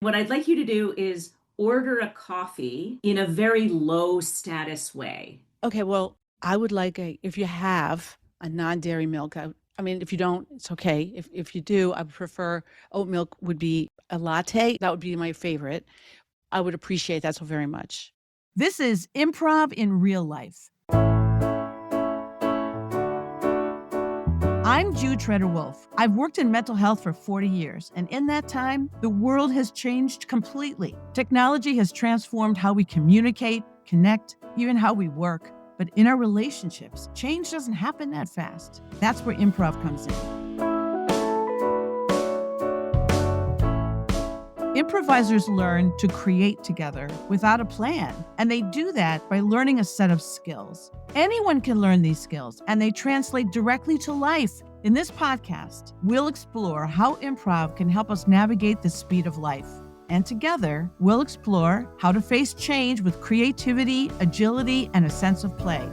What I'd like you to do is order a coffee in a very low status way. Okay, well, I would like if you have a non-dairy milk. I mean, if you don't, it's okay. If you do, I would prefer oat milk would be a latte. That would be my favorite. I would appreciate that so very much. This is Improv in Real Life. I'm Jude Treder-Wolff. I've worked in mental health for 40 years, and in that time, the world has changed completely. Technology has transformed how we communicate, connect, even how we work. But in our relationships, change doesn't happen that fast. That's where improv comes in. Improvisers learn to create together without a plan, and they do that by learning a set of skills. Anyone can learn these skills, and they translate directly to life. In this podcast, we'll explore how improv can help us navigate the speed of life. And together, we'll explore how to face change with creativity, agility, and a sense of play.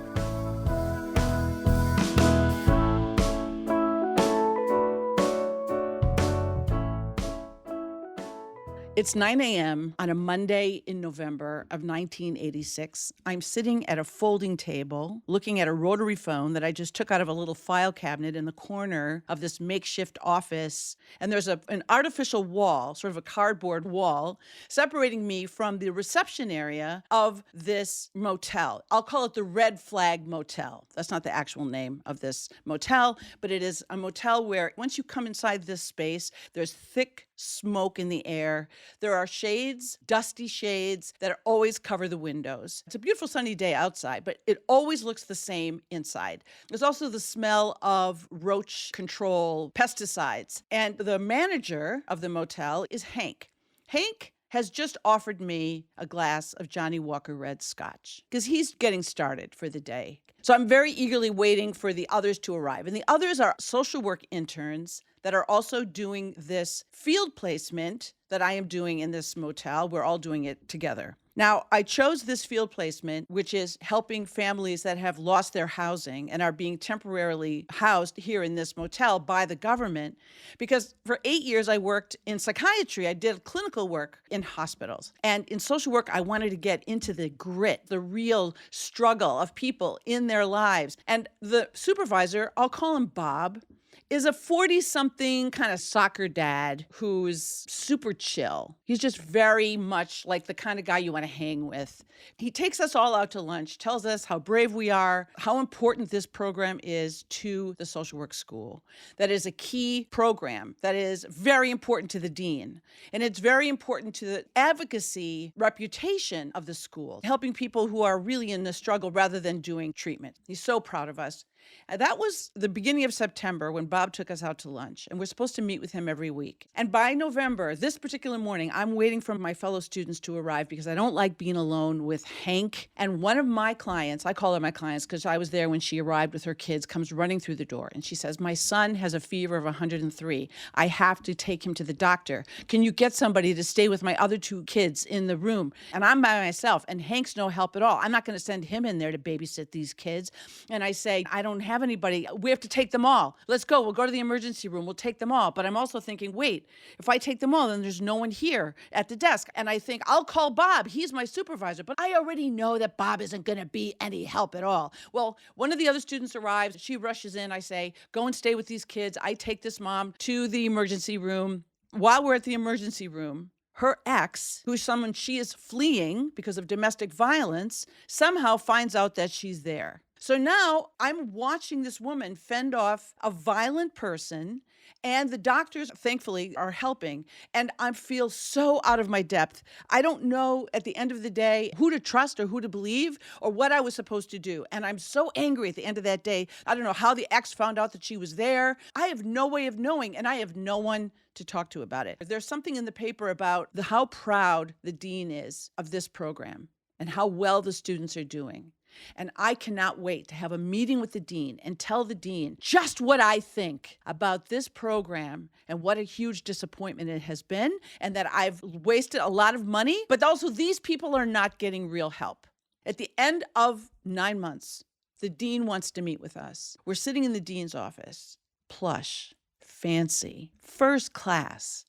It's 9 a.m. on a Monday in November of 1986. I'm sitting at a folding table looking at a rotary phone that I just took out of a little file cabinet in the corner of this makeshift office. And there's an artificial wall, sort of a cardboard wall, separating me from the reception area of this motel. I'll call it the Red Flag Motel. That's not the actual name of this motel, but it is a motel where once you come inside this space, there's thick smoke in the air. There are shades, dusty shades that always cover the windows. It's a beautiful sunny day outside, but it always looks the same inside. There's also the smell of roach control pesticides. And the manager of the motel is Hank. Hank has just offered me a glass of Johnny Walker Red Scotch because he's getting started for the day. So I'm very eagerly waiting for the others to arrive. And the others are social work interns that are also doing this field placement that I am doing in this motel. We're all doing it together. Now, I chose this field placement, which is helping families that have lost their housing and are being temporarily housed here in this motel by the government, because for 8 years I worked in psychiatry. I did clinical work in hospitals. And in social work, I wanted to get into the grit, the real struggle of people in their lives. And the supervisor, I'll call him Bob, is a 40-something kind of soccer dad who's super chill. He's just very much like the kind of guy you want to hang with. He takes us all out to lunch, tells us how brave we are, how important this program is to the social work school. That is a key program that is very important to the dean. And it's very important to the advocacy reputation of the school, helping people who are really in the struggle rather than doing treatment. He's so proud of us. And that was the beginning of September when Bob took us out to lunch, and we're supposed to meet with him every week. And by November, this particular morning, I'm waiting for my fellow students to arrive because I don't like being alone with Hank. And one of my clients, I call her my clients because I was there when she arrived with her kids, comes running through the door. And she says, "My son has a fever of 103. I have to take him to the doctor. Can you get somebody to stay with my other two kids in the room?" And I'm by myself, and Hank's no help at all. I'm not going to send him in there to babysit these kids. And I say, "I don't have anybody. We have to take them all. Let's go. We'll go to the emergency room. We'll take them all." But I'm also thinking, wait, if I take them all, then there's no one here at the desk. And I think, I'll call Bob. He's my supervisor. But I already know that Bob isn't going to be any help at all. Well, one of the other students arrives. She rushes in. I say, "Go and stay with these kids." I take this mom to the emergency room. While we're at the emergency room, her ex, who's someone she is fleeing because of domestic violence, somehow finds out that she's there. So now I'm watching this woman fend off a violent person, and the doctors, thankfully, are helping. And I feel so out of my depth. I don't know at the end of the day who to trust or who to believe or what I was supposed to do. And I'm so angry at the end of that day. I don't know how the ex found out that she was there. I have no way of knowing, and I have no one to talk to about it. There's something in the paper about how proud the dean is of this program and how well the students are doing. And I cannot wait to have a meeting with the dean and tell the dean just what I think about this program and what a huge disappointment it has been, and that I've wasted a lot of money, but also these people are not getting real help. At the end of 9 months, the dean wants to meet with us. We're sitting in the dean's office, plush, fancy, first class.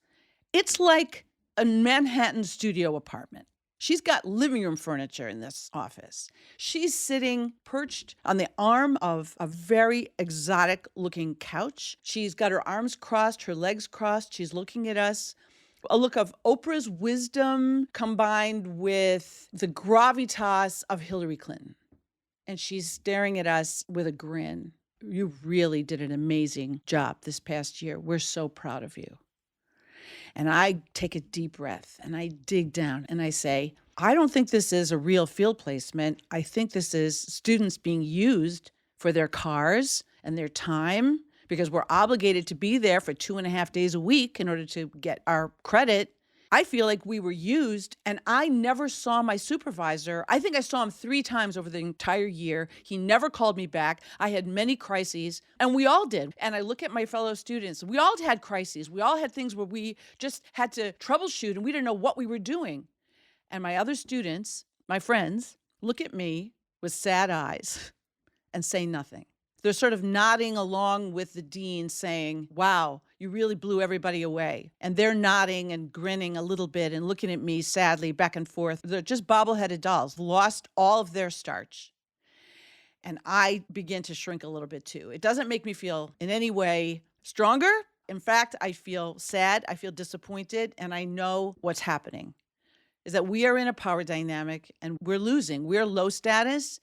It's like a Manhattan studio apartment. She's got living room furniture in this office. She's sitting perched on the arm of a very exotic looking couch. She's got her arms crossed, her legs crossed. She's looking at us. A look of Oprah's wisdom combined with the gravitas of Hillary Clinton. And she's staring at us with a grin. You really did an amazing job this past year. We're so proud of you. And I take a deep breath and I dig down and I say, I don't think this is a real field placement. I think this is students being used for their cars and their time because we're obligated to be there for 2.5 days a week in order to get our credit. I feel like we were used, and I never saw my supervisor. I think I saw him 3 times over the entire year. He never called me back. I had many crises, and we all did. And I look at my fellow students. We all had crises. We all had things where we just had to troubleshoot, and we didn't know what we were doing. And my other students, my friends, look at me with sad eyes and say nothing. They're sort of nodding along with the dean saying, wow, you really blew everybody away. And they're nodding and grinning a little bit and looking at me sadly back and forth. They're just bobbleheaded dolls, lost all of their starch. And I begin to shrink a little bit too. It doesn't make me feel in any way stronger. In fact, I feel sad, I feel disappointed, and I know what's happening is that we are in a power dynamic and we're losing. We're low status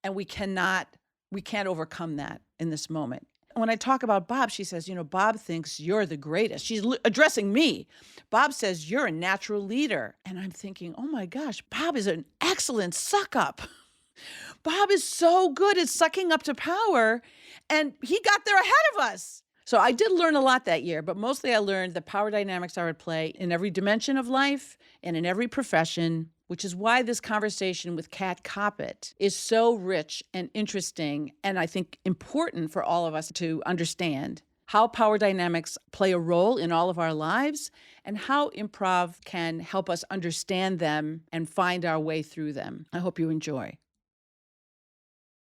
and we can't overcome that in this moment. When I talk about Bob, she says, Bob thinks you're the greatest. She's addressing me. Bob says, you're a natural leader. And I'm thinking, oh my gosh, Bob is an excellent suck up. Bob is so good at sucking up to power. And he got there ahead of us. So I did learn a lot that year, but mostly I learned that power dynamics are at play in every dimension of life and in every profession, which is why this conversation with Kat Koppett is so rich and interesting, and I think important for all of us to understand how power dynamics play a role in all of our lives and how improv can help us understand them and find our way through them. I hope you enjoy.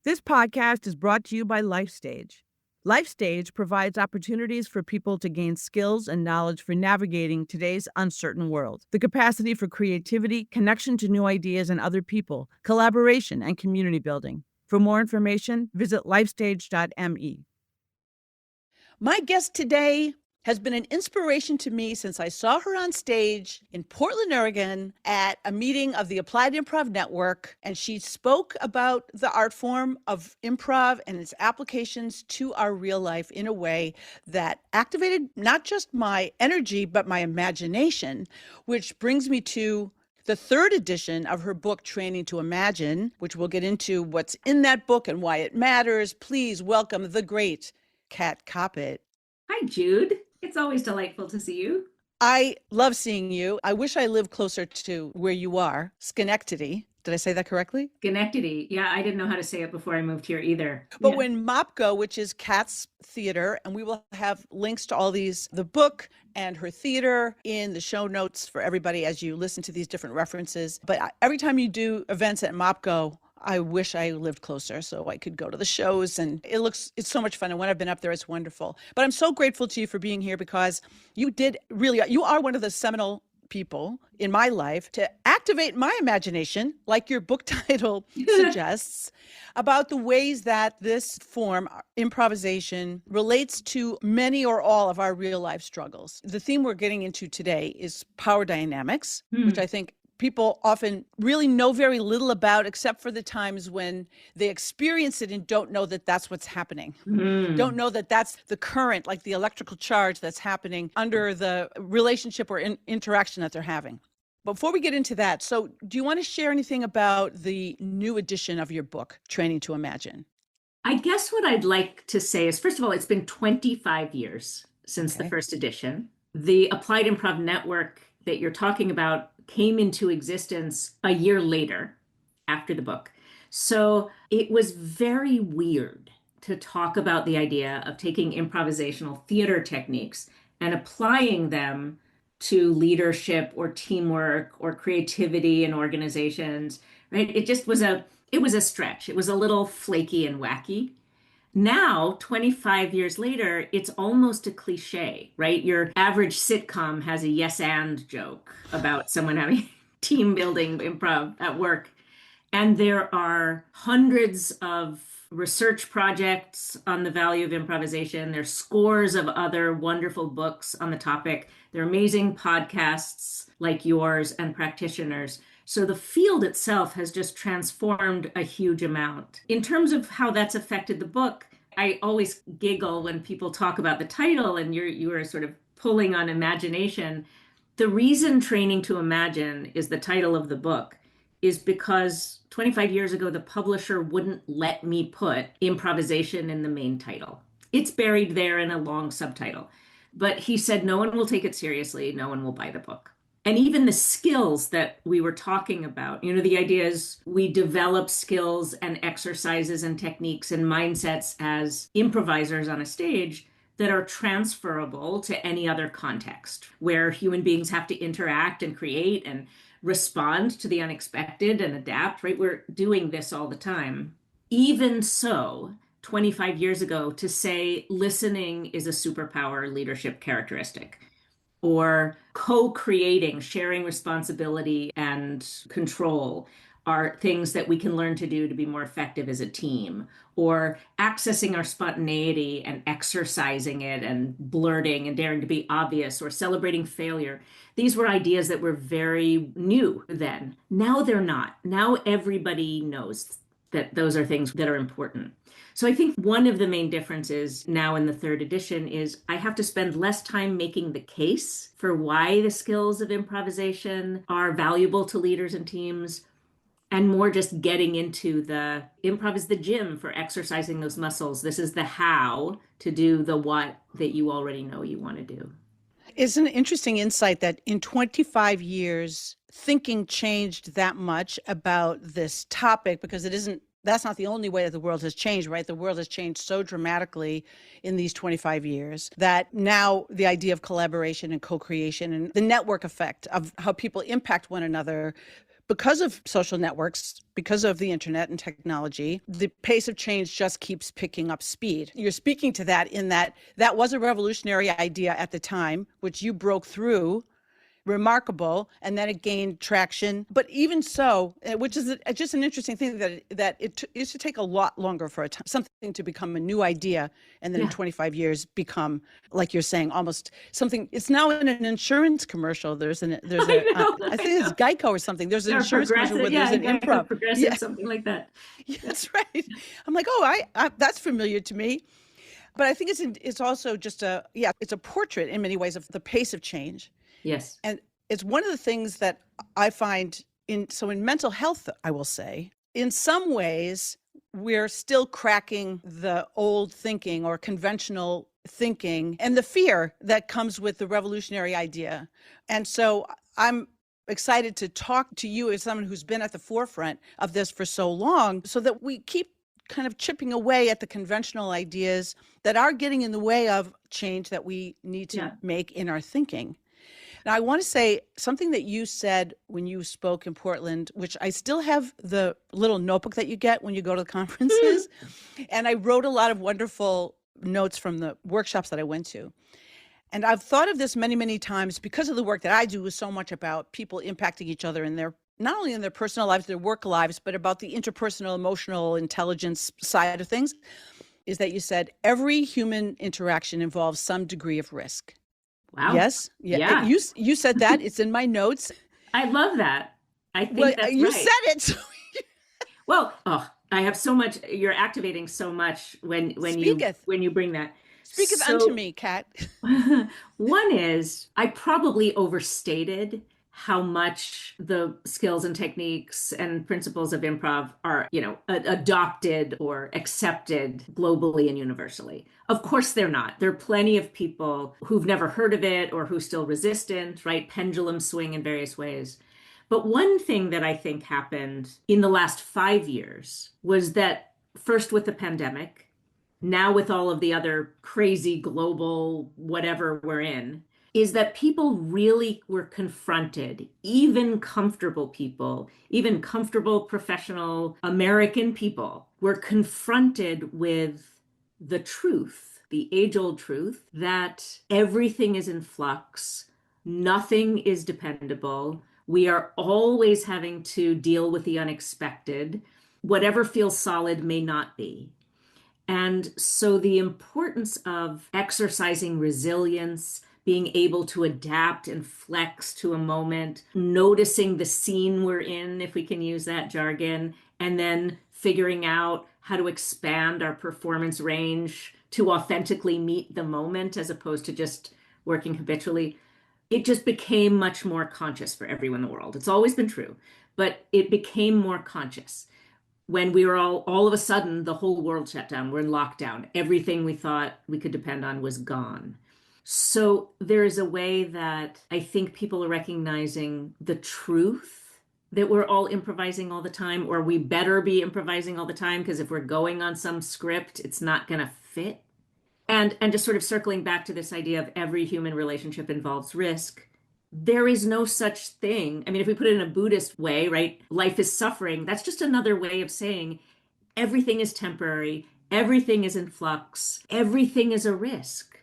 This podcast is brought to you by LifeStage. LifeStage provides opportunities for people to gain skills and knowledge for navigating today's uncertain world. The capacity for creativity, connection to new ideas and other people, collaboration, and community building. For more information, visit lifestage.me. My guest today has been an inspiration to me since I saw her on stage in Portland, Oregon at a meeting of the Applied Improv Network, and she spoke about the art form of improv and its applications to our real life in a way that activated not just my energy, but my imagination, which brings me to the 3rd edition of her book, Training to Imagine, which we'll get into what's in that book and why it matters. Please welcome the great Kat Koppett. Hi, Jude. It's always delightful to see you. I love seeing you. I wish I lived closer to where you are, Schenectady. Did I say that correctly? Schenectady. Yeah, I didn't know how to say it before I moved here either. But when MOPGO, which is Kat's theater, and we will have links to all these, the book and her theater in the show notes for everybody as you listen to these different references. But every time you do events at MOPGO, I wish I lived closer so I could go to the shows, and it's so much fun. And when I've been up there, it's wonderful. But I'm so grateful to you for being here because you are one of the seminal people in my life to activate my imagination, like your book title suggests, about the ways that this form, improvisation, relates to many or all of our real life struggles. The theme we're getting into today is power dynamics, which I think people often really know very little about, except for the times when they experience it and don't know that that's what's happening. Don't know that that's the current, like the electrical charge that's happening under the relationship or interaction that they're having. Before we get into that, so do you want to share anything about the new edition of your book, Training to Imagine? I guess what I'd like to say is, first of all, it's been 25 years since the first edition. The Applied Improv Network that you're talking about came into existence a year later after the book. So it was very weird to talk about the idea of taking improvisational theater techniques and applying them to leadership or teamwork or creativity in organizations, right? It was a stretch. It was a little flaky and wacky. Now, 25 years later, it's almost a cliche, right? Your average sitcom has a yes and joke about someone having team building improv at work. And there are hundreds of research projects on the value of improvisation. There's scores of other wonderful books on the topic. There are amazing podcasts like yours and practitioners. So the field itself has just transformed a huge amount. In terms of how that's affected the book, I always giggle when people talk about the title and you are sort of pulling on imagination. The reason Training to Imagine is the title of the book is because 25 years ago, the publisher wouldn't let me put improvisation in the main title. It's buried there in a long subtitle. But he said, no one will take it seriously. No one will buy the book. And even the skills that we were talking about, the idea is we develop skills and exercises and techniques and mindsets as improvisers on a stage that are transferable to any other context where human beings have to interact and create and respond to the unexpected and adapt, right? We're doing this all the time. Even so, 25 years ago, to say listening is a superpower leadership characteristic, or co-creating, sharing responsibility and control are things that we can learn to do to be more effective as a team, or accessing our spontaneity and exercising it and blurting and daring to be obvious or celebrating failure. These were ideas that were very new then. Now they're not. Now everybody knows that those are things that are important. So I think one of the main differences now in the third edition is I have to spend less time making the case for why the skills of improvisation are valuable to leaders and teams, and more just getting into the improv is the gym for exercising those muscles. This is the how to do the what that you already know you want to do. It's an interesting insight that in 25 years, thinking changed that much about this topic, because that's not the only way that the world has changed, right? The world has changed so dramatically in these 25 years that now the idea of collaboration and co-creation and the network effect of how people impact one another because of social networks, because of the internet and technology, the pace of change just keeps picking up speed. You're speaking to that in that was a revolutionary idea at the time, which you broke through, remarkable, and then it gained traction. But even so, which is just an interesting thing, that it used to take a lot longer for something to become a new idea, and then in 25 years become, like you're saying, almost something. It's now in an insurance commercial. I think it's Geico or something. There's an insurance commercial where there's an improv, progressive, something like that. Yeah, that's right. I'm like, that's familiar to me. But I think it's also just it's a portrait in many ways of the pace of change. Yes. And it's one of the things that I find in mental health, I will say, in some ways, we're still cracking the old thinking or conventional thinking and the fear that comes with the revolutionary idea. And so I'm excited to talk to you as someone who's been at the forefront of this for so long, so that we keep kind of chipping away at the conventional ideas that are getting in the way of change that we need to make in our thinking. Now, I want to say something that you said when you spoke in Portland, which I still have the little notebook that you get when you go to the conferences. And I wrote a lot of wonderful notes from the workshops that I went to. And I've thought of this many, many times because of the work that I do is so much about people impacting each other in not only in their personal lives, their work lives, but about the interpersonal, emotional intelligence side of things, is that you said every human interaction involves some degree of risk. Wow. Yes. Yeah. You said that. It's in my notes. I love that. I think that's you right. said it. Well, I have so much. You're activating so much when you bring that. Speaketh unto me, Kat. One is I probably overstated how much the skills and techniques and principles of improv are, adopted or accepted globally and universally. Of course, they're not. There are plenty of people who've never heard of it or who's still resistant, right? Pendulum swing in various ways. But one thing that I think happened in the last 5 years was that first with the pandemic, now with all of the other crazy global whatever we're in, is that people really were confronted, even comfortable people, even comfortable professional American people were confronted with the truth, the age-old truth, that everything is in flux, nothing is dependable. We are always having to deal with the unexpected. Whatever feels solid may not be. And so the importance of exercising resilience, being able to adapt and flex to a moment, noticing the scene we're in, if we can use that jargon, and then figuring out how to expand our performance range to authentically meet the moment as opposed to just working habitually. It just became much more conscious for everyone in the world. It's always been true, but it became more conscious when we were all of a sudden, the whole world shut down. We're in lockdown. Everything we thought we could depend on was gone. So there is a way that I think people are recognizing the truth that we're all improvising all the time, or we better be improvising all the time, because if we're going on some script, it's not going to fit. And just sort of circling back to this idea of every human relationship involves risk. There is no such thing. I mean, if we put it in a Buddhist way, right? Life is suffering. That's just another way of saying everything is temporary, everything is in flux, everything is a risk.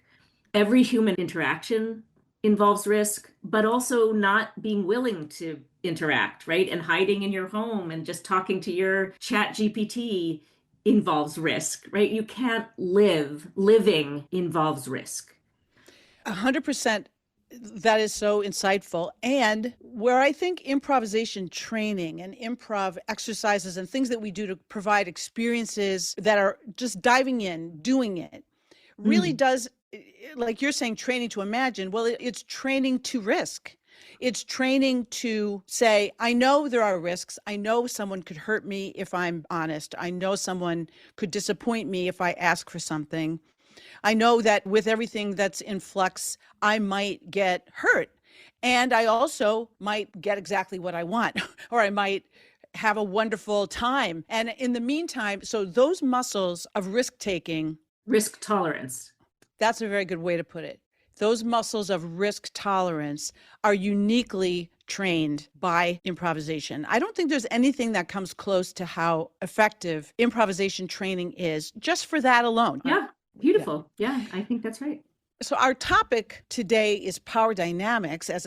Every human interaction involves risk, but also not being willing to interact, right? And hiding in your home and just talking to your chat GPT involves risk, right? You can't live. Living involves risk. 100%. That is so insightful. And where I think improvisation training and improv exercises and things that we do to provide experiences that are just diving in, doing it, really does, like you're saying, training to imagine. Well, it's training to risk. It's training to say, I know there are risks. I know someone could hurt me if I'm honest. I know someone could disappoint me if I ask for something. I know that with everything that's in flux, I might get hurt. And I also might get exactly what I want, or I might have a wonderful time. And in the meantime, so those muscles of risk taking, risk tolerance. That's a very good way to put it. Those muscles of risk tolerance are uniquely trained by improvisation. I don't think there's anything that comes close to how effective improvisation training is just for that alone. Yeah, beautiful. Yeah, I think that's right. So our topic today is power dynamics it's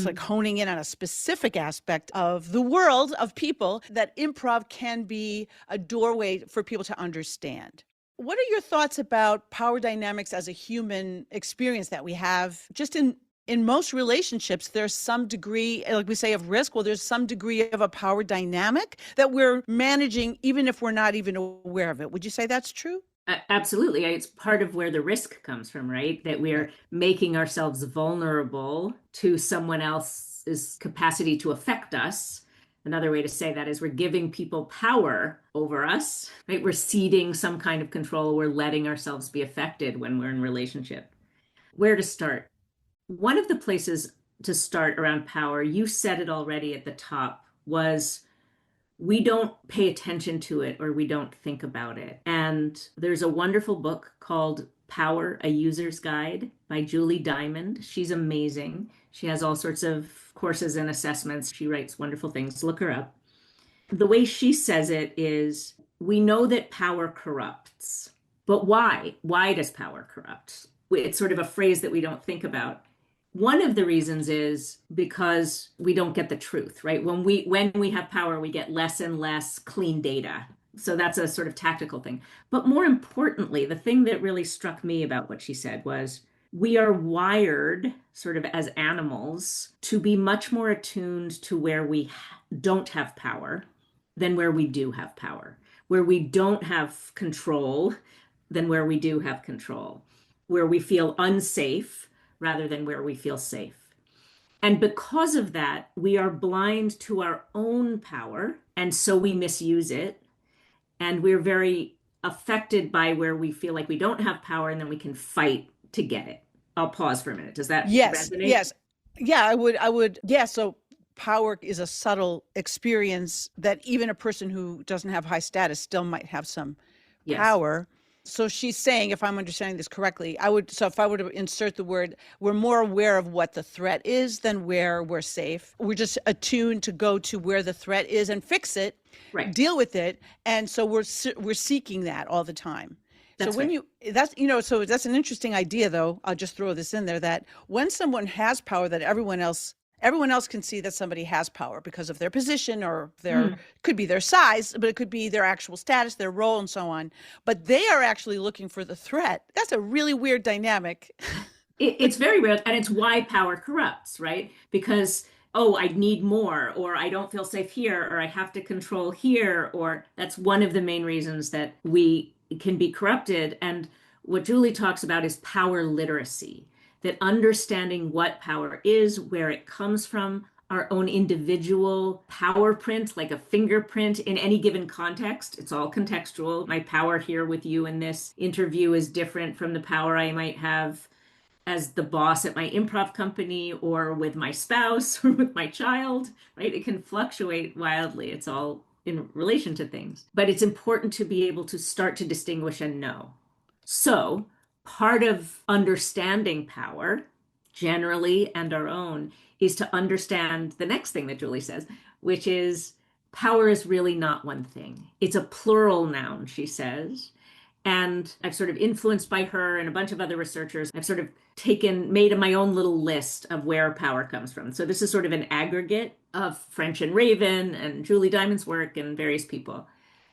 like honing in on a specific aspect of the world of people that improv can be a doorway for people to understand. What are your thoughts about power dynamics as a human experience that we have just in most relationships? There's some degree, like we say, of risk. Well, there's some degree of a power dynamic that we're managing, even if we're not even aware of it. Would you say that's true? Absolutely. It's part of where the risk comes from, right? That we're making ourselves vulnerable to someone else's capacity to affect us. Another way to say that is we're giving people power over us, right? We're ceding some kind of control. We're letting ourselves be affected when we're in relationship. Where to start? One of the places to start around power, you said it already at the top, was we don't pay attention to it or we don't think about it. And there's a wonderful book called Power, A User's Guide by Julie Diamond. She's amazing. She has all sorts of courses and assessments. She writes wonderful things. Look her up. The way she says it is, we know that power corrupts, but why? Why does power corrupt? It's sort of a phrase that we don't think about. One of the reasons is because we don't get the truth, right? When we have power, we get less and less clean data. So that's a sort of tactical thing. But more importantly, the thing that really struck me about what she said was we are wired sort of as animals to be much more attuned to where we don't have power than where we do have power, where we don't have control than where we do have control, where we feel unsafe rather than where we feel safe. And because of that, we are blind to our own power, and so we misuse it. And we're very affected by where we feel like we don't have power, and then we can fight to get it. I'll pause for a minute. Does that resonate? Yes. Yeah, I would. Yeah. So power is a subtle experience that even a person who doesn't have high status still might have some power. So she's saying, if I'm understanding this correctly, if I were to insert the word, we're more aware of what the threat is than where we're safe. We're just attuned to go to where the threat is and fix it, right. Deal with it. And so we're seeking that all the time. So That's when right. so that's an interesting idea, though. I'll just throw this in there that when someone has power, that everyone else can see that somebody has power because of their position or Hmm. could be their size, but it could be their actual status, their role, and so on. But they are actually looking for the threat. That's a really weird dynamic. It's very real, and it's why power corrupts, right? Because, oh, I need more, or I don't feel safe here, or I have to control here, or that's one of the main reasons that we can be corrupted. And what Julie talks about is power literacy, that understanding what power is, where it comes from, our own individual power print, like a fingerprint in any given context. It's all contextual. My power here with you in this interview is different from the power I might have as the boss at my improv company or with my spouse or with my child, right? It can fluctuate wildly. It's all in relation to things. But it's important to be able to start to distinguish and know. So, part of understanding power, generally and our own, is to understand the next thing that Julie says, which is power is really not one thing. It's a plural noun, she says. And I've sort of influenced by her and a bunch of other researchers. I've sort of made my own little list of where power comes from. So this is sort of an aggregate of French and Raven and Julie Diamond's work and various people.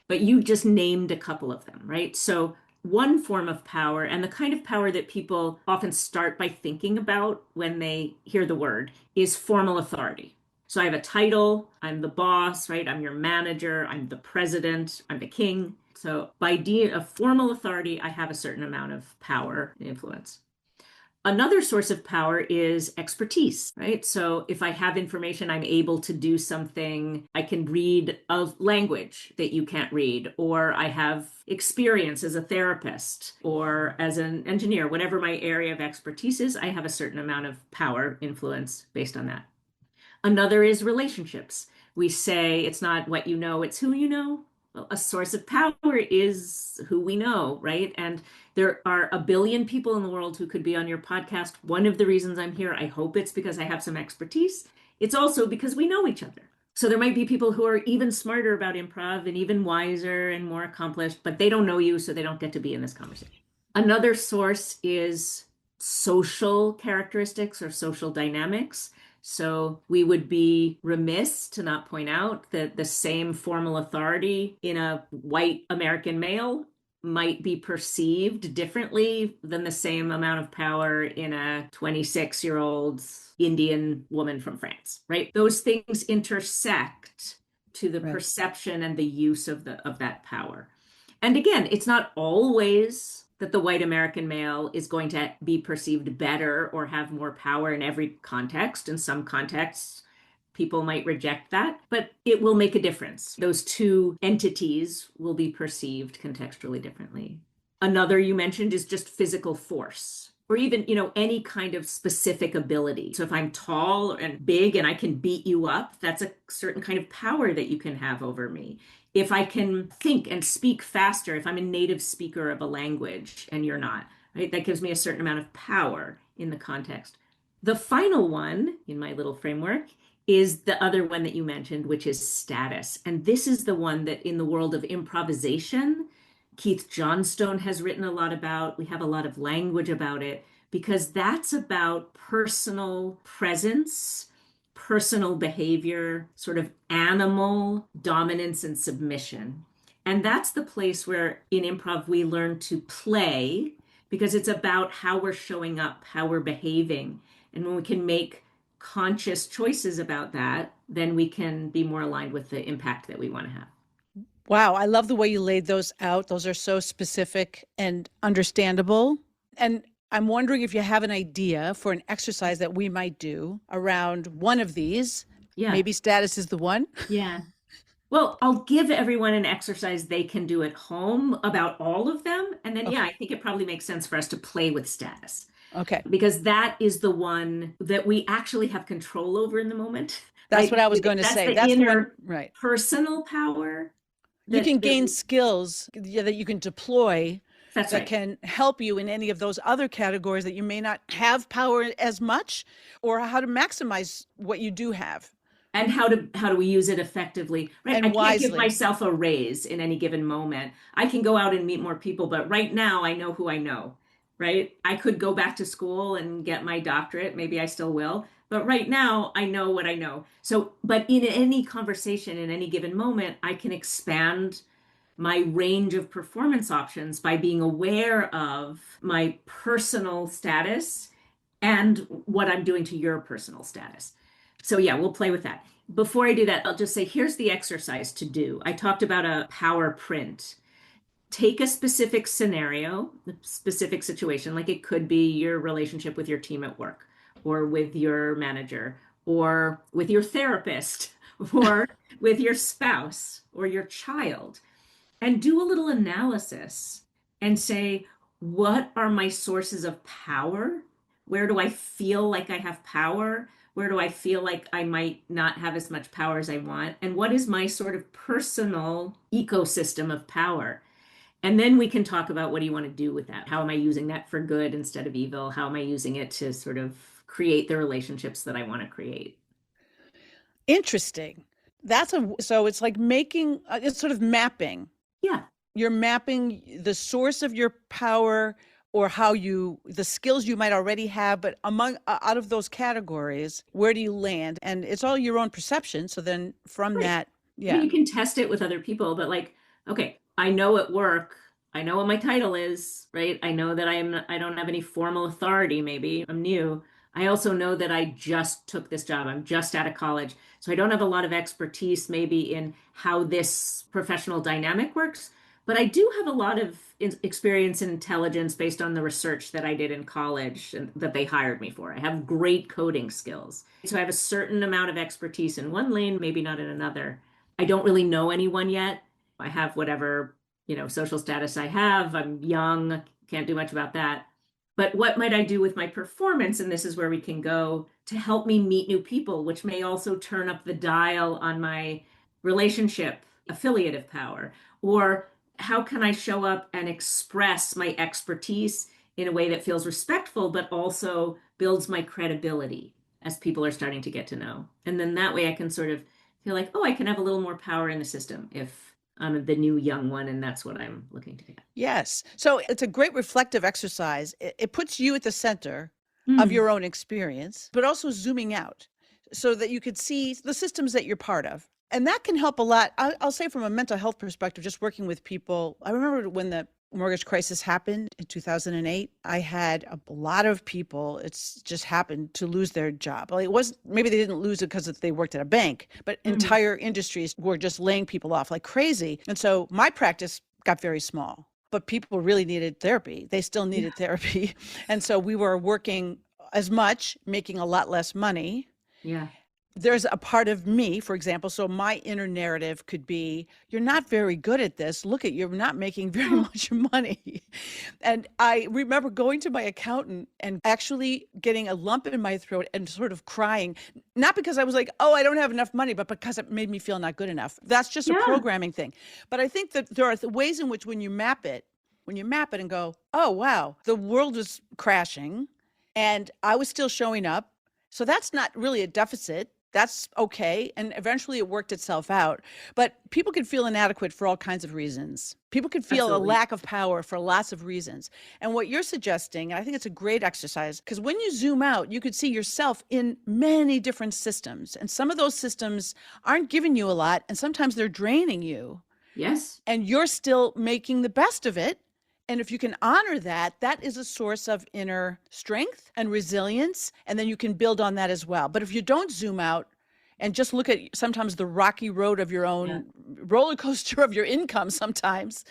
But you just named a couple of them, right? So one form of power and the kind of power that people often start by thinking about when they hear the word is formal authority. So I have a title, I'm the boss, right? I'm your manager, I'm the president, I'm the king. So by being a formal authority, I have a certain amount of power and influence. Another source of power is expertise, right? So if I have information, I'm able to do something. I can read a language that you can't read, or I have experience as a therapist or as an engineer, whatever my area of expertise is, I have a certain amount of power influence based on that. Another is relationships. We say it's not what you know, it's who you know. Well, a source of power is who we know, right? And there are a billion people in the world who could be on your podcast. One of the reasons I'm here, I hope it's because I have some expertise. It's also because we know each other. So there might be people who are even smarter about improv and even wiser and more accomplished, but they don't know you, so they don't get to be in this conversation. Another source is social characteristics or social dynamics. So we would be remiss to not point out that the same formal authority in a white American male might be perceived differently than the same amount of power in a 26-year-old Indian woman from France, right? Those things intersect to the Right. perception and the use of that power. And again, it's not always that the white American male is going to be perceived better or have more power in every context. In some contexts, people might reject that, but it will make a difference. Those two entities will be perceived contextually differently. Another you mentioned is just physical force, or even, any kind of specific ability. So if I'm tall and big and I can beat you up, that's a certain kind of power that you can have over me. If I can think and speak faster, if I'm a native speaker of a language and you're not, right, that gives me a certain amount of power in the context. The final one in my little framework is the other one that you mentioned, which is status. And this is the one that in the world of improvisation, Keith Johnstone has written a lot about. We have a lot of language about it because that's about personal presence, personal behavior, sort of animal dominance and submission. And that's the place where in improv we learn to play because it's about how we're showing up, how we're behaving. And when we can make conscious choices about that, then we can be more aligned with the impact that we want to have. Wow, I love the way you laid those out. Those are so specific and understandable. And I'm wondering if you have an idea for an exercise that we might do around one of these. Yeah. Maybe status is the one. Yeah. Well, I'll give everyone an exercise they can do at home about all of them. And then, yeah, I think it probably makes sense for us to play with status. Okay. Because that is the one that we actually have control over in the moment. That's right? what I was going to say. The That's inner the one, right. personal power. You can gain skills that you can deploy that right. can help you in any of those other categories that you may not have power as much, or how to maximize what you do have. And how do we use it effectively? Right. I and can't give wisely. myself a raise in any given moment. I can go out and meet more people, but right now I know who I know. Right. I could go back to school and get my doctorate. Maybe I still will. But right now I know what I know. So, but in any conversation, in any given moment, I can expand my range of performance options by being aware of my personal status and what I'm doing to your personal status. So, yeah, we'll play with that. Before I do that, I'll just say here's the exercise to do. I talked about a power print. Take a specific scenario, a specific situation, like it could be your relationship with your team at work, or with your manager, or with your therapist, or with your spouse, or your child, and do a little analysis and say, what are my sources of power? Where do I feel like I have power? Where do I feel like I might not have as much power as I want? And what is my sort of personal ecosystem of power? And then we can talk about, what do you want to do with that? How am I using that for good instead of evil? How am I using it to sort of create the relationships that I want to create? Interesting. So it's like making, it's sort of mapping. Yeah. You're mapping the source of your power, or the skills you might already have, but out of those categories, where do you land? And it's all your own perception. So then from Right. that, I mean, yeah. you can test it with other people, but like, okay, I know at work, I know what my title is, right? I know that I don't have any formal authority, maybe I'm new. I also know that I just took this job. I'm just out of college. So I don't have a lot of expertise maybe in how this professional dynamic works, but I do have a lot of experience and intelligence based on the research that I did in college and that they hired me for. I have great coding skills. So I have a certain amount of expertise in one lane, maybe not in another. I don't really know anyone yet. I have whatever, social status I have. I'm young, can't do much about that. But what might I do with my performance? And this is where we can go to help me meet new people, which may also turn up the dial on my relationship affiliative power. Or how can I show up and express my expertise in a way that feels respectful, but also builds my credibility as people are starting to get to know? And then that way I can sort of feel like, oh, I can have a little more power in the system if I'm the new young one and that's what I'm looking to get. Yes. So it's a great reflective exercise. It puts you at the center of Mm. your own experience, but also zooming out so that you could see the systems that you're part of. And that can help a lot. I'll say from a mental health perspective, just working with people. I remember when the mortgage crisis happened in 2008, I had a lot of people, it's just happened to lose their job. Well, it was, maybe they didn't lose it because they worked at a bank, but entire industries were just laying people off like crazy. And so my practice got very small, but people really needed therapy. They still needed therapy. And so we were working as much, making a lot less money. Yeah. There's a part of me, for example, so my inner narrative could be, you're not very good at this. Look at, you're not making very much money. And I remember going to my accountant and actually getting a lump in my throat and sort of crying, not because I was like, oh, I don't have enough money, but because it made me feel not good enough. That's just a Yeah. programming thing. But I think that there are ways in which when you map it and go, oh, wow, the world was crashing and I was still showing up. So that's not really a deficit. That's okay. And eventually it worked itself out. But people can feel inadequate for all kinds of reasons. People can feel Absolutely. a lack of power for lots of reasons. And what you're suggesting, I think it's a great exercise, because when you zoom out, you could see yourself in many different systems. And some of those systems aren't giving you a lot, and sometimes they're draining you. Yes. And you're still making the best of it. And if you can honor that, that is a source of inner strength and resilience. And then you can build on that as well. But if you don't zoom out and just look at sometimes the rocky road of your own roller coaster of your income sometimes.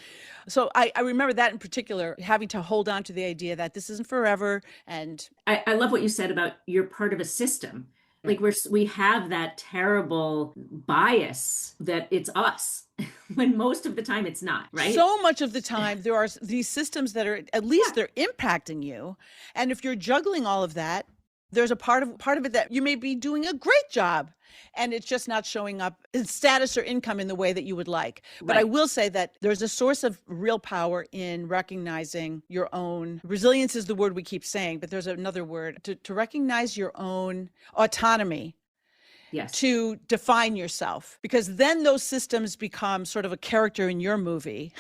So I remember that in particular, having to hold on to the idea that this isn't forever. And I love what you said about you're part of a system. Like we have that terrible bias that it's us when most of the time it's not, right? so much of the time there are these systems that are, at least they're impacting you. And if you're juggling all of that, there's a part of it that you may be doing a great job and it's just not showing up in status or income in the way that you would like. But I Right. will say that there's a source of real power in recognizing your own resilience is the word we keep saying, but there's another word to recognize your own autonomy. Yes. to define yourself, because then those systems become sort of a character in your movie.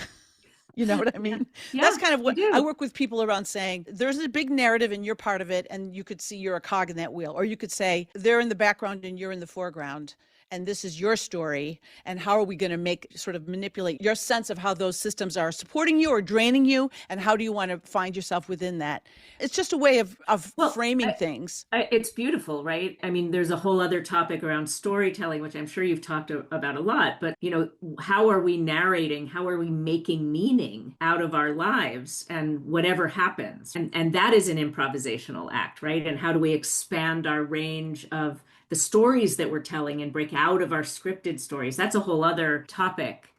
You know what I Yeah. mean? That's Yeah, kind of I what I do. work with people around, saying there's a big narrative and you're part of it, and you could see you're a cog in that wheel. Or you could say they're in the background and you're in the foreground, and this is your story. And how are we going to manipulate your sense of how those systems are supporting you or draining you? And how do you want to find yourself within that? It's just a way of Well, framing things. it's beautiful, right? I mean, there's a whole other topic around storytelling, which I'm sure you've talked about a lot, but how are we narrating? How are we making meaning out of our lives and whatever happens? And that is an improvisational act, right? And how do we expand our range of the stories that we're telling and break out of our scripted stories? That's a whole other topic.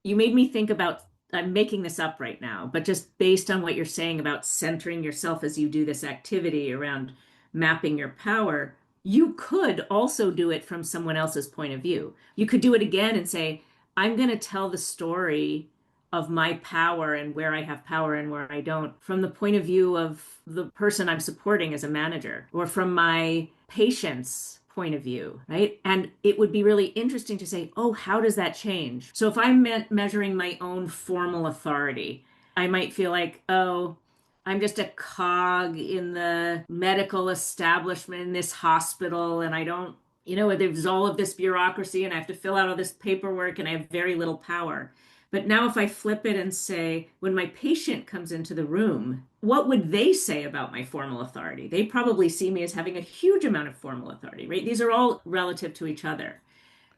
You made me think about, I'm making this up right now, but just based on what you're saying about centering yourself as you do this activity around mapping your power, you could also do it from someone else's point of view. You could do it again and say, I'm going to tell the story of my power and where I have power and where I don't from the point of view of the person I'm supporting as a manager, or from my patient's point of view, right? And it would be really interesting to say, oh, how does that change? So if I'm measuring my own formal authority, I might feel like, oh, I'm just a cog in the medical establishment in this hospital, and I don't, there's all of this bureaucracy, and I have to fill out all this paperwork, and I have very little power. But now, if I flip it and say, when my patient comes into the room, what would they say about my formal authority? They probably see me as having a huge amount of formal authority, right? These are all relative to each other.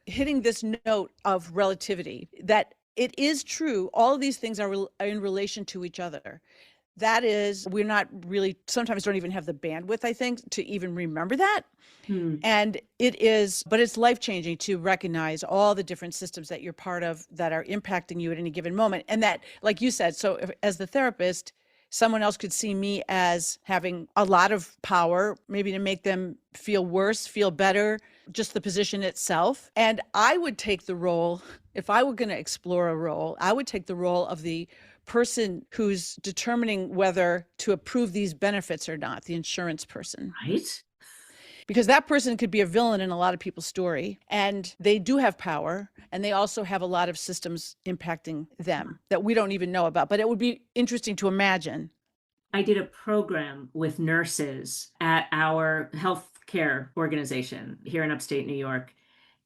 Hitting this note of relativity, that it is true, all of these things are in relation to each other. That is, we're not really, sometimes don't even have the bandwidth, I think, to even remember that. And but it's life-changing to recognize all the different systems that you're part of that are impacting you at any given moment. And that, like you said, so as the therapist, someone else could see me as having a lot of power, maybe to make them feel worse, feel better, just the position itself. And I would take the role, if I were going to explore a role, I would take the role of the person who's determining whether to approve these benefits or not, the insurance person. Right? Because that person could be a villain in a lot of people's story, and they do have power, and they also have a lot of systems impacting them that we don't even know about. But it would be interesting to imagine. I did a program with nurses at our healthcare organization here in upstate New York.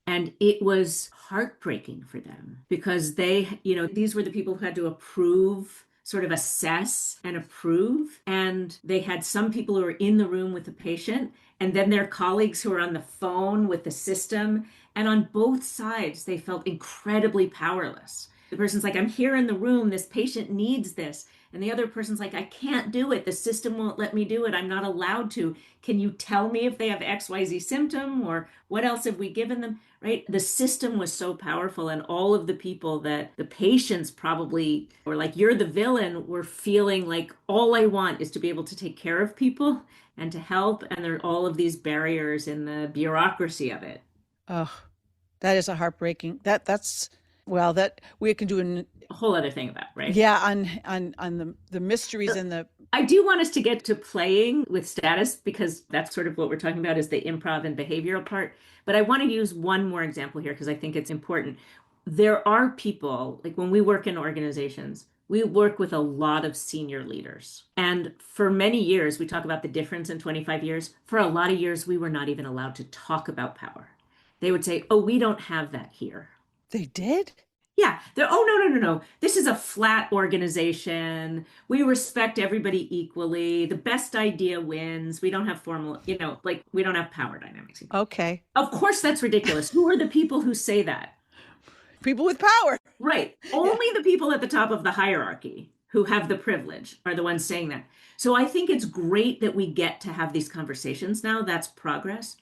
And it was heartbreaking for them because these were the people who had to approve, sort of assess and approve. And they had some people who were in the room with the patient, and then their colleagues who were on the phone with the system. And on both sides, they felt incredibly powerless. The person's like, I'm here in the room. This patient needs this. And the other person's like, I can't do it. The system won't let me do it. I'm not allowed to. Can you tell me if they have XYZ symptom, or what else have we given them? Right? The system was so powerful, and all of the people that the patients probably were like, you're the villain, were feeling like, all I want is to be able to take care of people and to help. And there are all of these barriers in the bureaucracy of it. Oh, that is a heartbreaking. That we can do A whole other thing about, right? Yeah, on the mysteries and the. I do want us to get to playing with status, because that's sort of what we're talking about, is the improv and behavioral part. But I want to use one more example here because I think it's important. There are people, like when we work in organizations, we work with a lot of senior leaders. And for many years, we talk about the difference in 25 years. For a lot of years, we were not even allowed to talk about power. They would say, oh, we don't have that here. They did? Yeah. Oh, no. This is a flat organization. We respect everybody equally. The best idea wins. We don't have formal, we don't have power dynamics. Okay. Of course, that's ridiculous. Who are the people who say that? People with power. Right. Only the people at the top of the hierarchy who have the privilege are the ones saying that. So I think it's great that we get to have these conversations now. That's progress.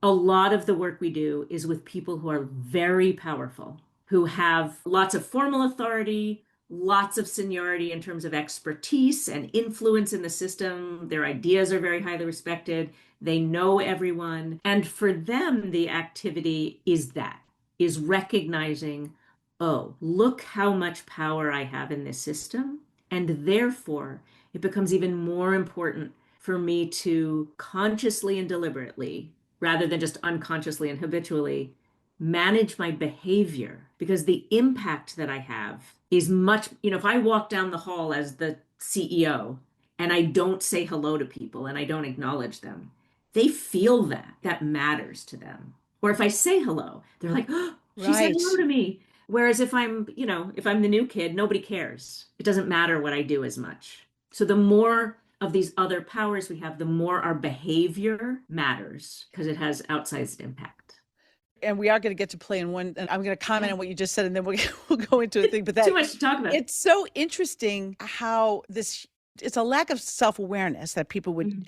A lot of the work we do is with people who are very powerful, who have lots of formal authority, lots of seniority in terms of expertise and influence in the system. Their ideas are very highly respected. They know everyone. And for them, the activity is recognizing, oh, look how much power I have in this system. And therefore, it becomes even more important for me to consciously and deliberately rather than just unconsciously and habitually manage my behavior, because the impact that I have is much, if I walk down the hall as the CEO and I don't say hello to people and I don't acknowledge them, they feel that that matters to them. Or if I say hello, they're like, oh, she said Right. hello to me. Whereas if I'm the new kid, nobody cares. It doesn't matter what I do as much. So the more of these other powers we have, the more our behavior matters because it has outsized impact. And we are going to get to play in one, and I'm going to comment Yeah. on what you just said, and then we'll go into a thing. But Too that much to talk about. it's so interesting how it's a lack of self-awareness that people would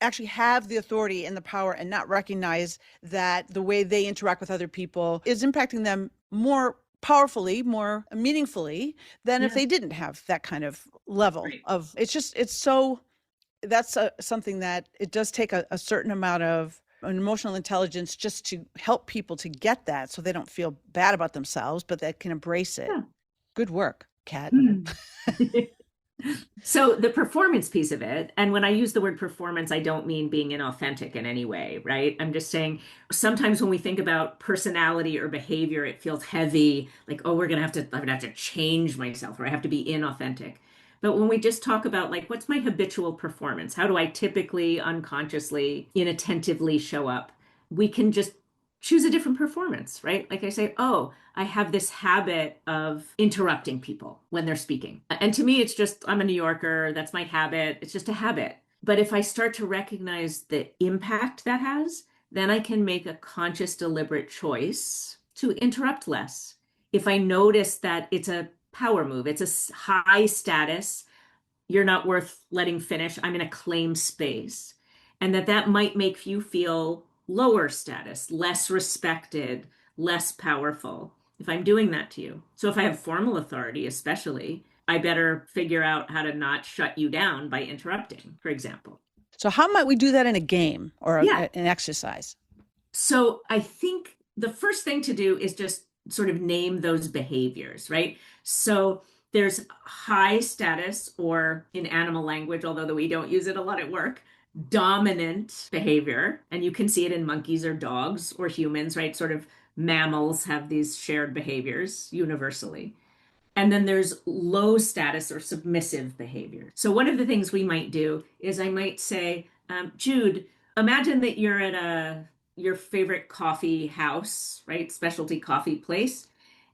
actually have the authority and the power and not recognize that the way they interact with other people is impacting them more powerfully, more meaningfully than if Yeah. they didn't have that kind of level Right. of, that's something that it does take a certain amount of an emotional intelligence just to help people to get that, so they don't feel bad about themselves, but they can embrace it. Yeah. Good work, Kat. So the performance piece of it, and when I use the word performance, I don't mean being inauthentic in any way, right? I'm just saying sometimes when we think about personality or behavior, it feels heavy, like, oh, I'm gonna have to change myself, or I have to be inauthentic. But when we just talk about like, what's my habitual performance? How do I typically, unconsciously, inattentively show up? We can just choose a different performance, right? Like I say, oh, I have this habit of interrupting people when they're speaking. And to me, it's just, I'm a New Yorker. That's my habit. It's just a habit. But if I start to recognize the impact that has, then I can make a conscious, deliberate choice to interrupt less. If I notice that it's a power move, it's a high status, you're not worth letting finish, I'm in a claim space, and that might make you feel lower status, less respected, less powerful if I'm doing that to you. So if I have formal authority, especially, I better figure out how to not shut you down by interrupting, for example. So how might we do that in a game or Yeah. an exercise? So I think the first thing to do is just sort of name those behaviors, right? So there's high status, or in animal language, although we don't use it a lot at work, dominant behavior. And you can see it in monkeys or dogs or humans, right? Sort of mammals have these shared behaviors universally. And then there's low status or submissive behavior. So one of the things we might do is I might say, Jude, imagine that you're at your favorite coffee house, right? Specialty coffee place.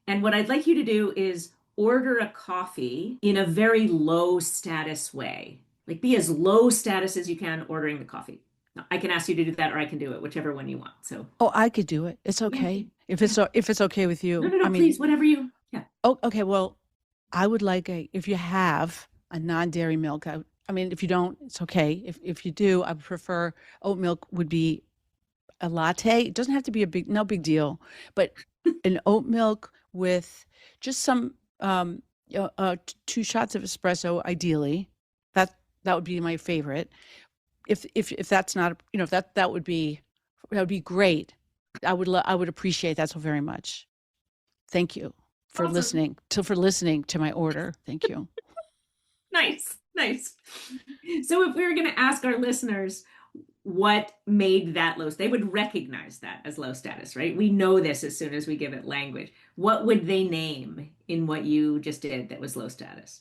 And what I'd like you to do is order a coffee in a very low status way. Like be as low status as you can ordering the coffee. Now, I can ask you to do that, or I can do it, whichever one you want. So, Oh, I could do it. It's yeah, okay. If yeah. it's okay with you. No, I mean, please, whatever you, yeah. oh, okay. Well, I would like if you have a non-dairy milk. I mean, if you don't, it's okay. If you do, I would prefer oat milk would be a latte. It doesn't have to be no big deal, but an oat milk with just some 2 shots of espresso, ideally. That would be my favorite. If that's not, if that would be great. I would appreciate that so very much. Thank you for Awesome. listening to my order. Thank you. Nice, nice. So if we were going to ask our listeners what made that low, they would recognize that as low status, right? We know this as soon as we give it language. What would they name in what you just did that was low status?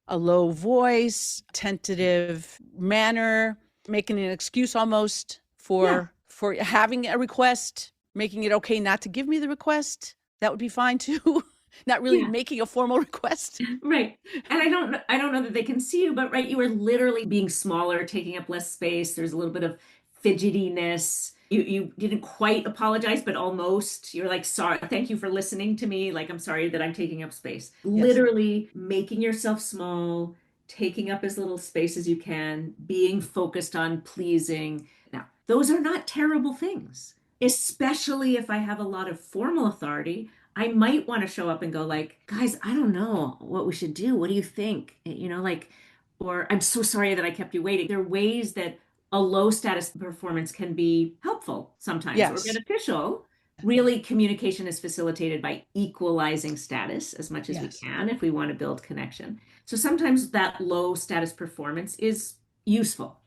A low voice, tentative manner, making an excuse almost for having a request, making it okay not to give me the request. That would be fine too. Not really making a formal request. Right. And I don't know that they can see you, but right, you are literally being smaller, taking up less space. There's a little bit of fidgetiness. You didn't quite apologize, but almost. You're like, sorry, thank you for listening to me. Like, I'm sorry that I'm taking up space. Yes. Literally making yourself small, taking up as little space as you can, being focused on pleasing. Now, those are not terrible things, especially if I have a lot of formal authority. I might want to show up and go like, guys, I don't know what we should do. What do you think? Like, or I'm so sorry that I kept you waiting. There are ways that a low status performance can be helpful sometimes, or beneficial. Really, communication is facilitated by equalizing status as much as we can if we want to build connection. So sometimes that low status performance is useful.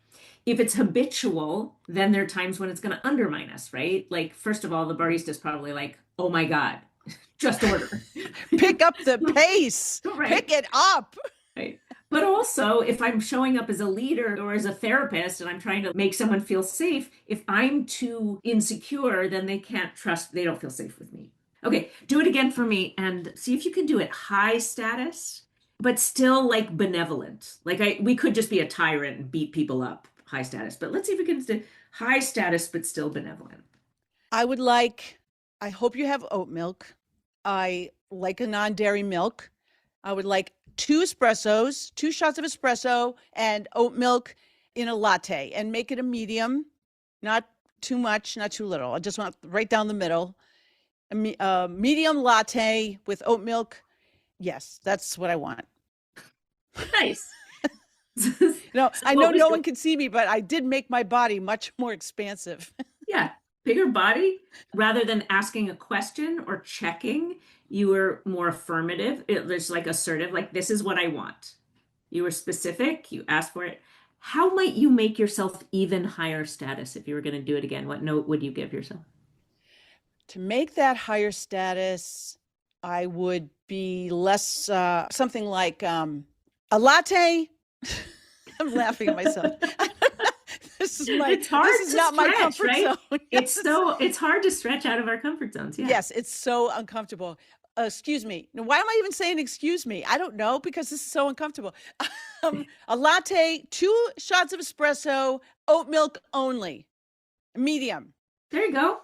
If it's habitual, then there are times when it's going to undermine us, right? Like, first of all, the barista's probably like, oh my God, just order. Pick up the pace. Right. Pick it up. Right. But also, if I'm showing up as a leader or as a therapist and I'm trying to make someone feel safe, if I'm too insecure, then they can't trust, they don't feel safe with me. Okay, do it again for me and see if you can do it high status, but still like benevolent. Like we could just be a tyrant and beat people up, high status, but let's see if we can do high status, but still benevolent. I hope you have oat milk. I like a non-dairy milk. I would like 2 espressos, 2 shots of espresso and oat milk in a latte, and make it a medium, not too much, not too little. I just want right down the middle. A medium latte with oat milk. Yes, that's what I want. Nice. No, I know no one can see me, but I did make my body much more expansive. Yeah, bigger body. Rather than asking a question or checking, you were more affirmative. There's like assertive, like this is what I want. You were specific, you asked for it. How might you make yourself even higher status if you were going to do it again? What note would you give yourself? To make that higher status, I would be less something like a latte. I'm laughing at myself. This is not my comfort right? zone. It's hard to stretch out of our comfort zones. Yeah. Yes, it's so uncomfortable. Excuse me. Now, why am I even saying excuse me? I don't know, because this is so uncomfortable. A latte, 2 shots of espresso, oat milk only, medium. There you go.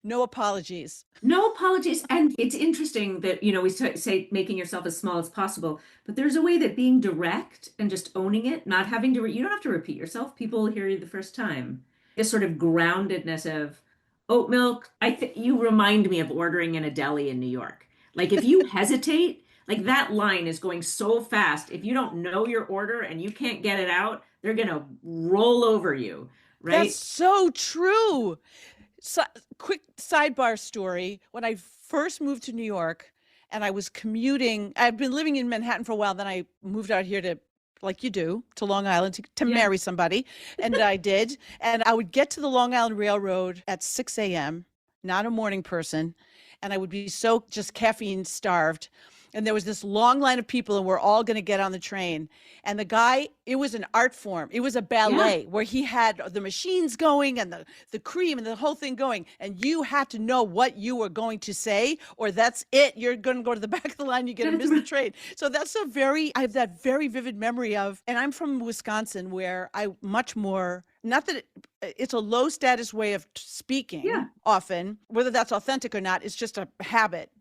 No apologies. No apologies. And it's interesting that, we say making yourself as small as possible, but there's a way that being direct and just owning it, not having to, you don't have to repeat yourself. People will hear you the first time. This sort of groundedness of oat milk. You remind me of ordering in a deli in New York. Like if you hesitate, like that line is going so fast. If you don't know your order and you can't get it out, they're going to roll over you, right? That's so true. So, quick sidebar story. When I first moved to New York and I was commuting, I'd been living in Manhattan for a while. Then I moved out here to, like you do, to Long Island to marry somebody. And I did. And I would get to the Long Island Railroad at 6 a.m., not a morning person. And I would be so just caffeine starved. And there was this long line of people and we're all going to get on the train. And the guy, it was an art form. It was a ballet where he had the machines going and the cream and the whole thing going. And you had to know what you were going to say, or that's it. You're going to go to the back of the line. You're going to miss the train. So I have that very vivid memory of, and I'm from Wisconsin where not that it's a low status way of speaking often, whether that's authentic or not, it's just a habit.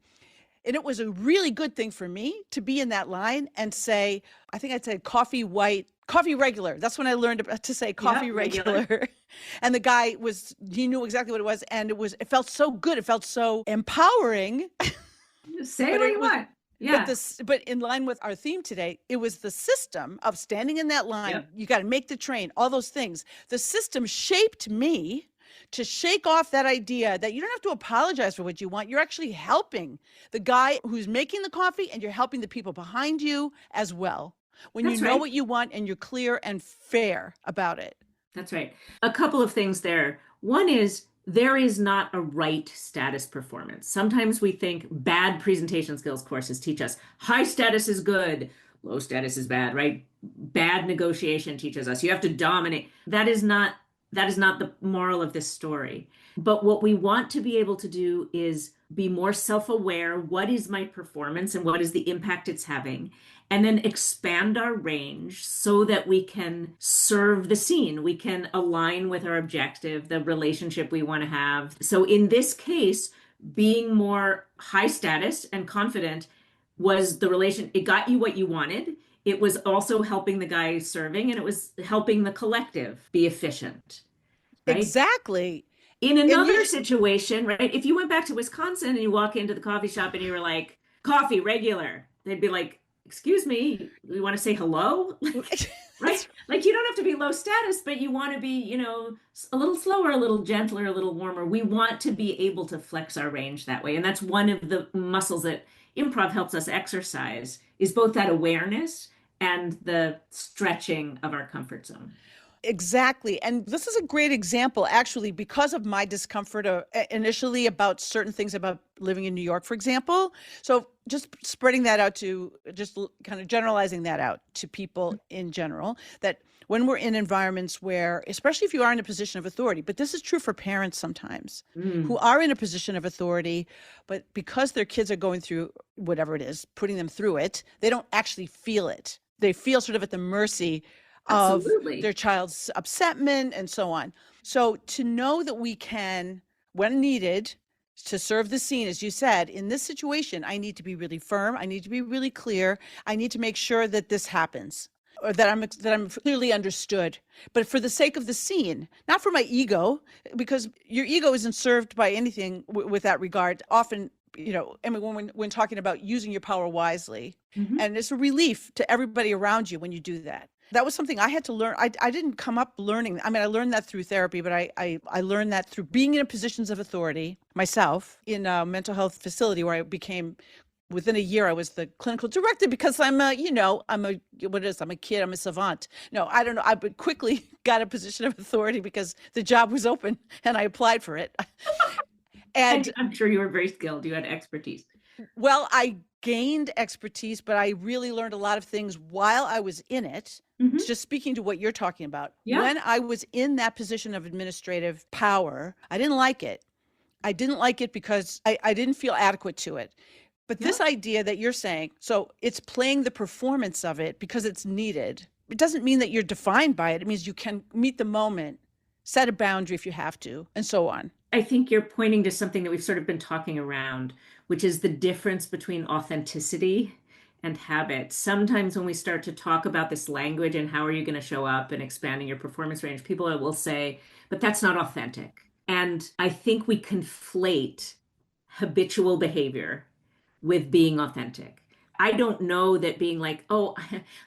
And it was a really good thing for me to be in that line and say, I think I'd say coffee regular. That's when I learned to say coffee regular. And the guy he knew exactly what it was. And it felt so good. It felt so empowering. Say what you want. Yeah. But in line with our theme today, it was the system of standing in that line. Yep. You got to make the train, all those things. The system shaped me to shake off that idea that you don't have to apologize for what you want. You're actually helping the guy who's making the coffee, and you're helping the people behind you as well. When you know what you want and you're clear and fair about it. That's right. A couple of things there. One is there is not a right status performance. Sometimes we think bad presentation skills courses teach us high status is good, low status is bad, right? Bad negotiation teaches us you have to dominate. That is not the moral of this story. But what we want to be able to do is be more self-aware. What is my performance and what is the impact it's having? And then expand our range so that we can serve the scene. We can align with our objective, the relationship we want to have. So in this case, being more high status and confident was the relation. It got you what you wanted. It was also helping the guy serving, and it was helping the collective be efficient. Right? Exactly. In another situation, right? If you went back to Wisconsin and you walk into the coffee shop and you were like, coffee regular, they'd be like, excuse me, you want to say hello? Right? Like you don't have to be low status, but you want to be, a little slower, a little gentler, a little warmer. We want to be able to flex our range that way. And that's one of the muscles that improv helps us exercise, is both that awareness and the stretching of our comfort zone. Exactly. And this is a great example, actually, because of my discomfort initially about certain things about living in New York, for example. So just spreading that out to just kind of generalizing that out to people in general, that when we're in environments where, especially if you are in a position of authority, but this is true for parents sometimes who are in a position of authority, but because their kids are going through whatever it is, putting them through it, they don't actually feel it. They feel sort of at the mercy of Absolutely. their child's upsetment and so on. So to know that we can, when needed, to serve the scene, as you said, in this situation, I need to be really firm. I need to be really clear. I need to make sure that this happens, or that I'm clearly understood. But for the sake of the scene, not for my ego, because your ego isn't served by anything with that regard. Often, I mean, when talking about using your power wisely, and it's a relief to everybody around you when you do that. That was something I had to learn. I didn't come up learning. I mean, I learned that through therapy, but I learned that through being in positions of authority myself in a mental health facility where I became, within a year, I was the clinical director because I'm a kid, I'm a savant. No, I don't know. I quickly got a position of authority because the job was open and I applied for it. And I'm sure you were very skilled. You had expertise. Well, I gained expertise, but I really learned a lot of things while I was in it. Just speaking to what you're talking about. Yeah. When I was in that position of administrative power, I didn't like it. I didn't like it because I didn't feel adequate to it. But this idea that you're saying, so it's playing the performance of it because it's needed. It doesn't mean that you're defined by it. It means you can meet the moment, set a boundary if you have to, and so on. I think you're pointing to something that we've sort of been talking around, which is the difference between authenticity and habit. Sometimes when we start to talk about this language and how are you going to show up and expanding your performance range, people will say, but that's not authentic. And I think we conflate habitual behavior with being authentic. I don't know that being like, oh,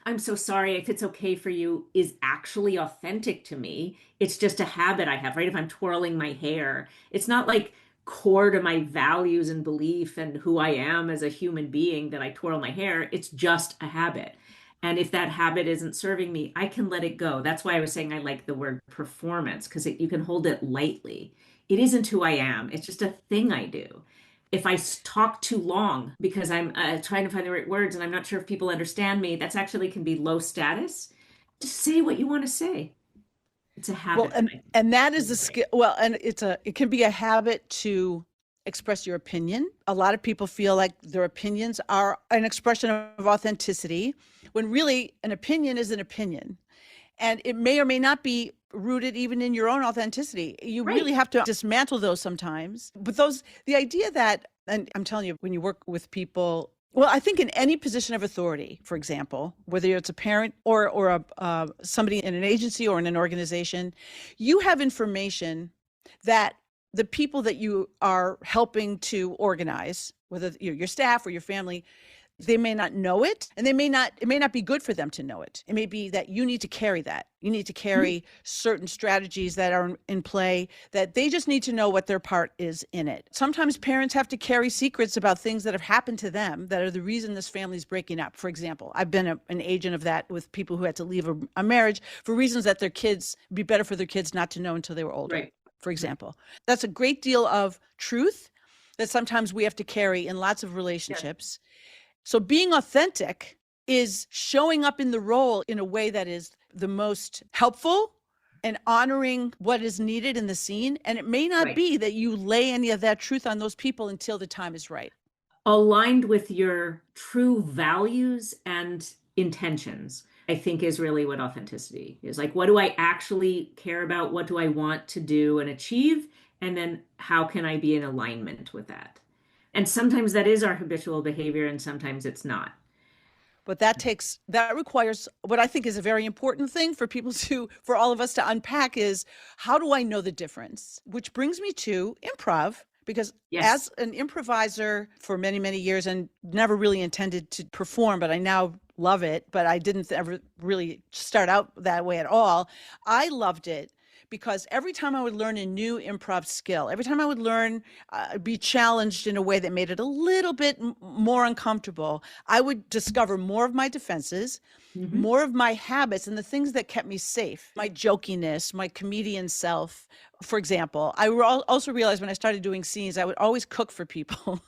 I'm so sorry, if it's okay for you, is actually authentic to me. It's just a habit I have, right? If I'm twirling my hair, it's not like core to my values and belief and who I am as a human being that I twirl my hair. It's just a habit. And if that habit isn't serving me, I can let it go. That's why I was saying I like the word performance, because you can hold it lightly. It isn't who I am. It's just a thing I do. If I talk too long because I'm trying to find the right words and I'm not sure if people understand me, that's actually can be low status. Just say what you want to say. It's a habit. Well, and that is a skill. Well, and it can be a habit to express your opinion. A lot of people feel like their opinions are an expression of authenticity, when really an opinion is an opinion. And it may or may not be rooted even in your own authenticity. You really have to dismantle those sometimes. But the idea that, and I'm telling you, when you work with people, well, I think in any position of authority, for example, whether it's a parent or somebody in an agency or in an organization, you have information that the people that you are helping to organize, whether your staff or your family, they may not know it, and it may not be good for them to know it. It may be that you need to carry that. You need to carry certain strategies that are in play, that they just need to know what their part is in it. Sometimes parents have to carry secrets about things that have happened to them that are the reason this family's breaking up. For example, I've been an agent of that with people who had to leave a marriage for reasons that their kids, it'd be better for their kids not to know until they were older, for example. That's a great deal of truth that sometimes we have to carry in lots of relationships. So being authentic is showing up in the role in a way that is the most helpful and honoring what is needed in the scene. And it may not be that you lay any of that truth on those people until the time is right. Aligned with your true values and intentions, I think, is really what authenticity is. Like, what do I actually care about? What do I want to do and achieve? And then how can I be in alignment with that? And sometimes that is our habitual behavior and sometimes it's not. But that requires what I think is a very important thing for all of us to unpack is, how do I know the difference? Which brings me to improv, because as an improviser for many, many years and never really intended to perform, but I now love it, but I didn't ever really start out that way at all. I loved it because every time I would learn a new improv skill, every time I would learn, be challenged in a way that made it a little bit more uncomfortable, I would discover more of my defenses, more of my habits, and the things that kept me safe. My jokiness, my comedian self, for example. I also realized when I started doing scenes, I would always cook for people.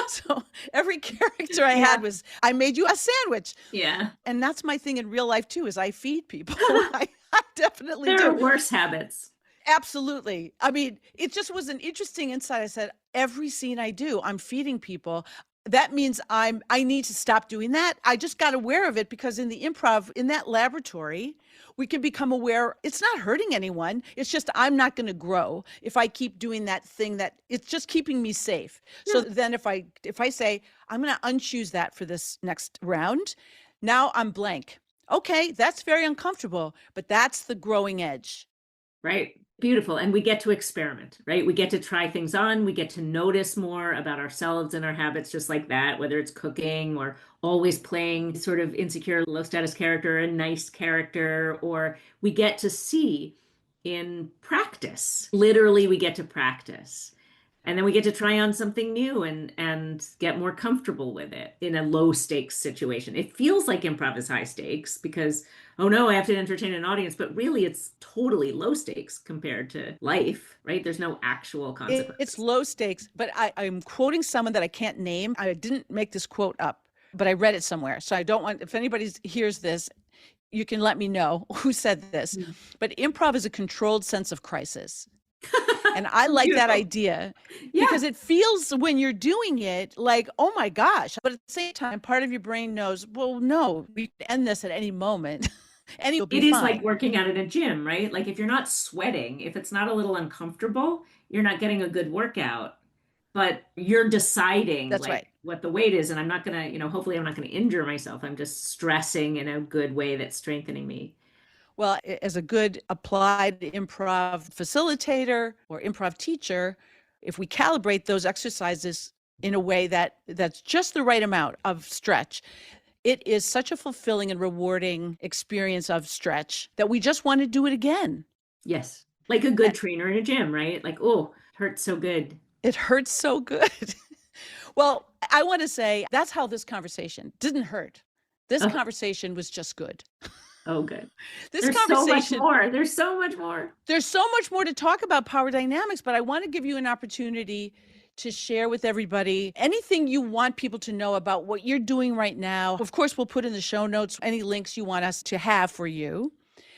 So every character I had was, I made you a sandwich. Yeah. And that's my thing in real life too, is I feed people. I definitely There do. are worse habits. Absolutely. I mean, it just was an interesting insight. I said, every scene I do, I'm feeding people. That means I need to stop doing that. I just got aware of it because in the improv, in that laboratory, we can become aware it's not hurting anyone. It's just I'm not going to grow if I keep doing that thing that it's just keeping me safe. Yeah. So then if I say I'm going to unchoose that for this next round, now I'm blank. Okay, that's very uncomfortable, but that's the growing edge. Right. Beautiful. And we get to experiment, right? We get to try things on. We get to notice more about ourselves and our habits just like that, whether it's cooking or always playing sort of insecure, low status character, a nice character, or we get to see in practice. Literally, we get to practice. And then we get to try on something new and get more comfortable with it in a low stakes situation. It feels like improv is high stakes because, oh no, I have to entertain an audience, but really it's totally low stakes compared to life, right? There's no actual consequence. It's low stakes, but I'm quoting someone that I can't name. I didn't make this quote up, but I read it somewhere. So I don't want, if anybody hears this, you can let me know who said this. Mm-hmm. But improv is a controlled sense of crisis. And I like that idea because it feels when you're doing it like, oh my gosh. But at the same time, part of your brain knows, well, no, we can end this at any moment. And it'll be fine. It is like working out in a gym, right? Like if you're not sweating, if it's not a little uncomfortable, you're not getting a good workout. But you're deciding what the weight is. And I'm not going to, hopefully I'm not going to injure myself. I'm just stressing in a good way that's strengthening me. Well, as a good applied improv facilitator or improv teacher, if we calibrate those exercises in a way that's just the right amount of stretch, it is such a fulfilling and rewarding experience of stretch that we just want to do it again. Yes. Like a good trainer in a gym, right? Like, oh, it hurts so good. It hurts so good. Well, I want to say that's how this conversation didn't hurt. This conversation was just good. Oh, good. There's so much more. There's so much more. There's so much more to talk about power dynamics, but I want to give you an opportunity to share with everybody anything you want people to know about what you're doing right now. Of course, we'll put in the show notes any links you want us to have for you.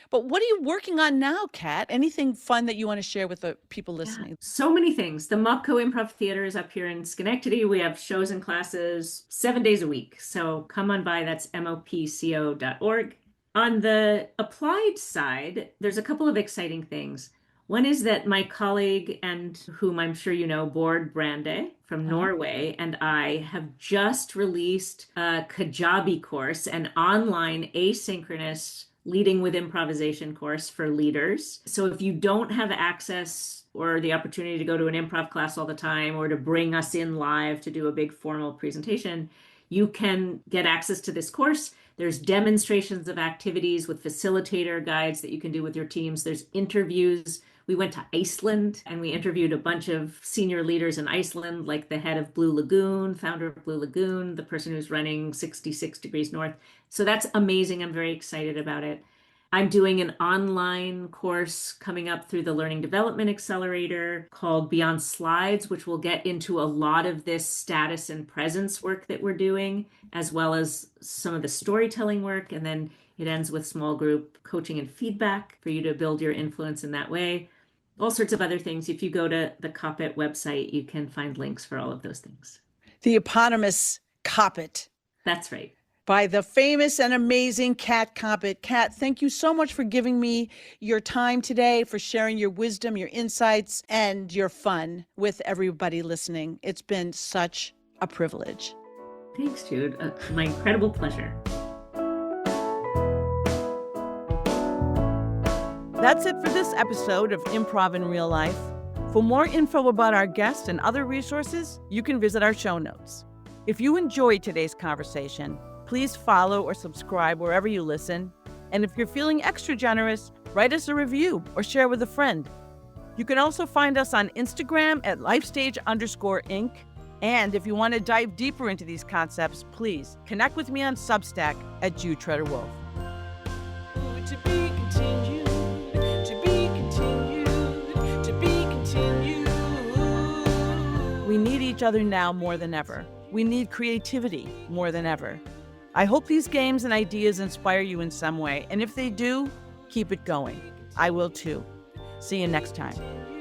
But what are you working on now, Kat? Anything fun that you want to share with the people listening? Yeah, so many things. The Mopco Improv Theater is up here in Schenectady. We have shows and classes 7 days a week. So come on by. That's mopco.org. On the applied side, there's a couple of exciting things. One is that my colleague, and whom I'm sure you know, Bård Brande from Norway, and I have just released a Kajabi course, an online asynchronous leading with improvisation course for leaders. So if you don't have access or the opportunity to go to an improv class all the time or to bring us in live to do a big formal presentation, you can get access to this course. There's demonstrations of activities with facilitator guides that you can do with your teams. There's interviews. We went to Iceland and we interviewed a bunch of senior leaders in Iceland, like the head of Blue Lagoon, founder of Blue Lagoon, the person who's running 66 Degrees North. So that's amazing. I'm very excited about it. I'm doing an online course coming up through the Learning Development Accelerator called Beyond Slides, which will get into a lot of this status and presence work that we're doing, as well as some of the storytelling work. And then it ends with small group coaching and feedback for you to build your influence in that way. All sorts of other things. If you go to the Koppett website, you can find links for all of those things. The eponymous Koppett. That's right. By the famous and amazing Kat Koppett. Kat, thank you so much for giving me your time today, for sharing your wisdom, your insights, and your fun with everybody listening. It's been such a privilege. Thanks, Jude. My incredible pleasure. That's it for this episode of Improv in Real Life. For more info about our guests and other resources, you can visit our show notes. If you enjoyed today's conversation, please follow or subscribe wherever you listen. And if you're feeling extra generous, write us a review or share with a friend. You can also find us on Instagram at lifestage_inc. And if you want to dive deeper into these concepts, please connect with me on Substack at Jude Treder-Wolff. To be continued, to be continued, to be continued. We need each other now more than ever. We need creativity more than ever. I hope these games and ideas inspire you in some way. And if they do, keep it going. I will too. See you next time.